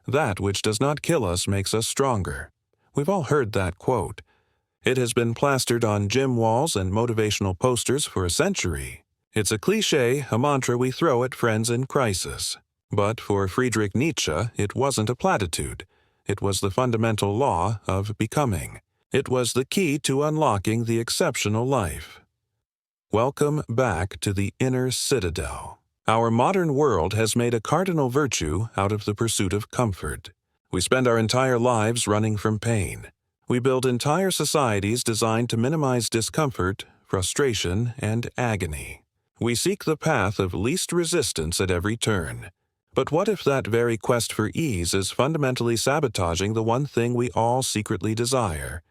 That which does not kill us makes us stronger. We've all heard that quote. It has been plastered on gym walls and motivational posters for a century. It's a cliché, a mantra we throw at friends in crisis. But for Friedrich Nietzsche, it wasn't a platitude. It was the fundamental law of becoming. It was the key to unlocking the exceptional life. Welcome back to the Inner Citadel. Our modern world has made a cardinal virtue out of the pursuit of comfort. We spend our entire lives running from pain. We build entire societies designed to minimize discomfort, frustration, and agony. We seek the path of least resistance at every turn. But what if that very quest for ease is fundamentally sabotaging the one thing we all secretly desire?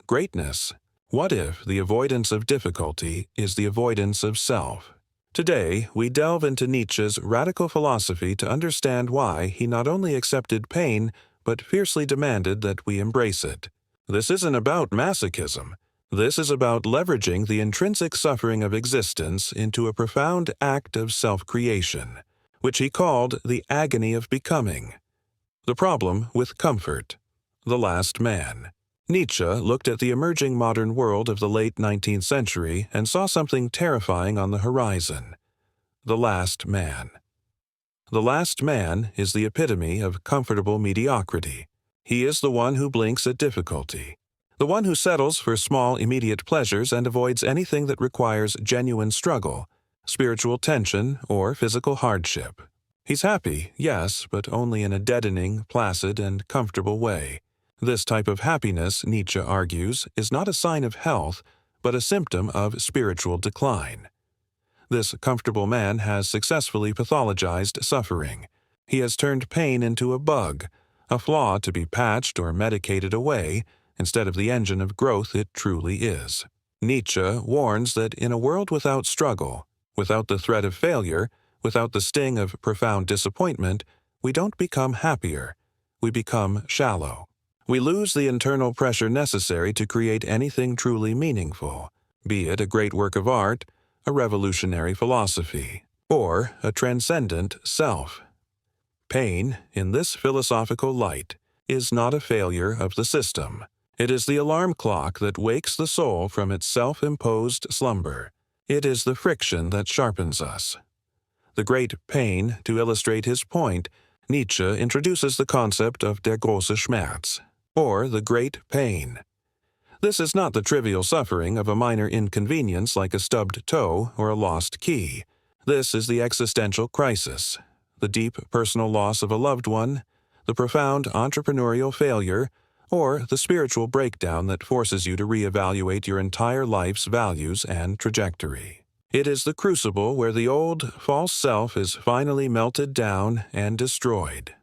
Greatness. What if the avoidance of difficulty is the avoidance of self? Today, we delve into Nietzsche's radical philosophy to understand why he not only accepted pain, but fiercely demanded that we embrace it. This isn't about masochism. This is about leveraging the intrinsic suffering of existence into a profound act of self-creation, which he called the agony of becoming. The problem with comfort. The last man. Nietzsche looked at the emerging modern world of the late 19th century and saw something terrifying on the horizon. The last man. The last man is the epitome of comfortable mediocrity. He is the one who blinks at difficulty, the one who settles for small immediate pleasures and avoids anything that requires genuine struggle, spiritual tension, or physical hardship. He's happy, yes, but only in a deadening, placid, and comfortable way. This type of happiness, Nietzsche argues, is not a sign of health, but a symptom of spiritual decline. This comfortable man has successfully pathologized suffering. He has turned pain into a bug, a flaw to be patched or medicated away, instead of the engine of growth it truly is. Nietzsche warns that in a world without struggle, without the threat of failure, without the sting of profound disappointment, we don't become happier. We become shallow. We lose the internal pressure necessary to create anything truly meaningful, be it a great work of art, a revolutionary philosophy, or a transcendent self. Pain, in this philosophical light, is not a failure of the system. It is the alarm clock that wakes the soul from its self-imposed slumber. It is the friction that sharpens us. The great pain, to illustrate his point, Nietzsche introduces the concept of der große Schmerz, or the great pain. This is not the trivial suffering of a minor inconvenience like a stubbed toe or a lost key. This is the existential crisis, the deep personal loss of a loved one, the profound entrepreneurial failure, or the spiritual breakdown that forces you to reevaluate your entire life's values and trajectory. It is the crucible where the old, false self is finally melted down and destroyed.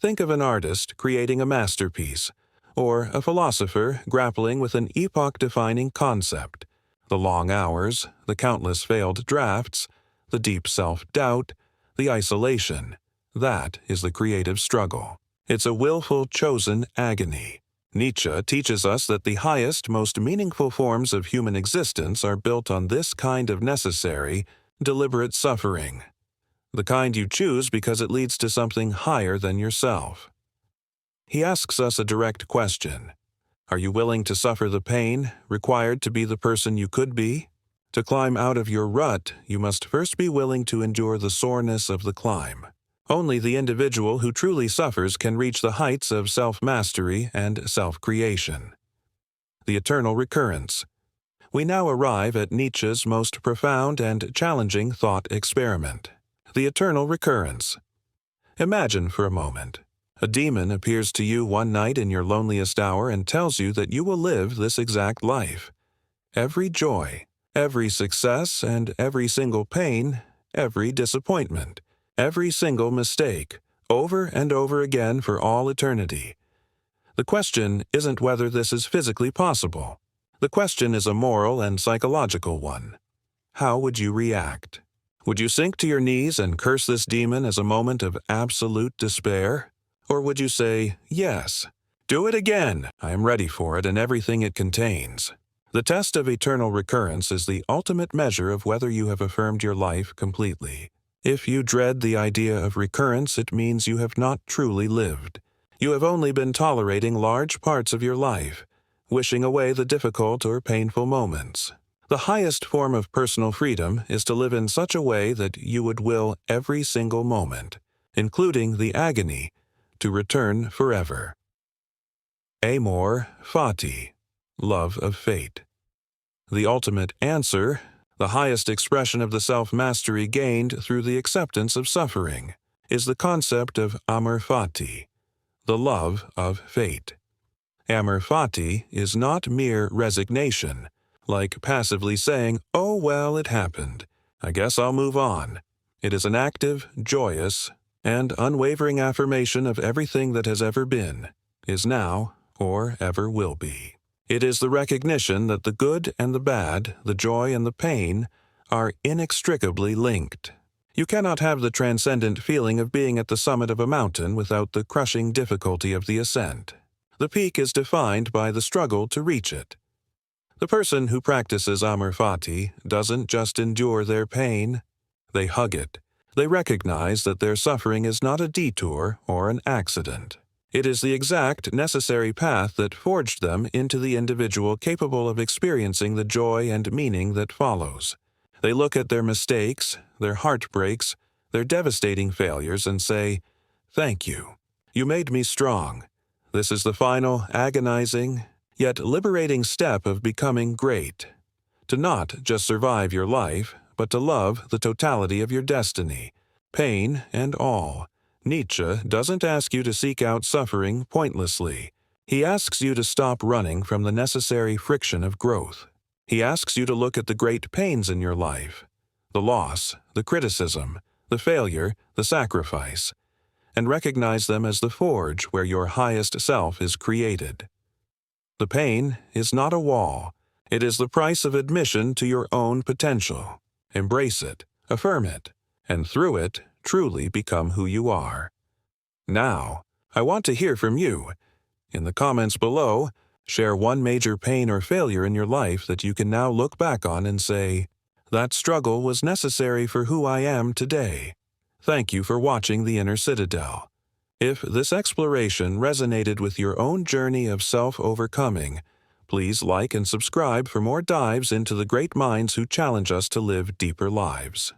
Think of an artist creating a masterpiece, or a philosopher grappling with an epoch-defining concept. The long hours, the countless failed drafts, the deep self-doubt, the isolation. That is the creative struggle. It's a willful, chosen agony. Nietzsche teaches us that the highest, most meaningful forms of human existence are built on this kind of necessary, deliberate suffering. The kind you choose because it leads to something higher than yourself. He asks us a direct question. Are you willing to suffer the pain required to be the person you could be? To climb out of your rut, you must first be willing to endure the soreness of the climb. Only the individual who truly suffers can reach the heights of self-mastery and self-creation. The Eternal Recurrence. We now arrive at Nietzsche's most profound and challenging thought experiment. The Eternal Recurrence. Imagine for a moment. A demon appears to you one night in your loneliest hour and tells you that you will live this exact life. Every joy, every success, and every single pain, every disappointment, every single mistake, over and over again for all eternity. The question isn't whether this is physically possible. The question is a moral and psychological one. How would you react? Would you sink to your knees and curse this demon as a moment of absolute despair? Or would you say, yes, do it again, I am ready for it and everything it contains? The test of eternal recurrence is the ultimate measure of whether you have affirmed your life completely. If you dread the idea of recurrence, it means you have not truly lived. You have only been tolerating large parts of your life, wishing away the difficult or painful moments. The highest form of personal freedom is to live in such a way that you would will every single moment, including the agony, to return forever. Amor Fati, love of fate. The ultimate answer, the highest expression of the self-mastery gained through the acceptance of suffering, is the concept of Amor Fati, the love of fate. Amor Fati is not mere resignation, like passively saying, "Oh well, it happened. I guess I'll move on." It is an active, joyous, and unwavering affirmation of everything that has ever been, is now, or ever will be. It is the recognition that the good and the bad, the joy and the pain, are inextricably linked. You cannot have the transcendent feeling of being at the summit of a mountain without the crushing difficulty of the ascent. The peak is defined by the struggle to reach it. The person who practices Amor Fati doesn't just endure their pain, they hug it. They recognize that their suffering is not a detour or an accident. It is the exact, necessary path that forged them into the individual capable of experiencing the joy and meaning that follows. They look at their mistakes, their heartbreaks, their devastating failures and say, "Thank you. You made me strong." This is the final, agonizing, yet liberating step of becoming great. To not just survive your life, but to love the totality of your destiny, pain and all. Nietzsche doesn't ask you to seek out suffering pointlessly. He asks you to stop running from the necessary friction of growth. He asks you to look at the great pains in your life, the loss, the criticism, the failure, the sacrifice, and recognize them as the forge where your highest self is created. The pain is not a wall. It is the price of admission to your own potential. Embrace it, affirm it, and through it, truly become who you are. Now, I want to hear from you. In the comments below, share one major pain or failure in your life that you can now look back on and say, "That struggle was necessary for who I am today." Thank you for watching the Inner Citadel. If this exploration resonated with your own journey of self-overcoming, please like and subscribe for more dives into the great minds who challenge us to live deeper lives.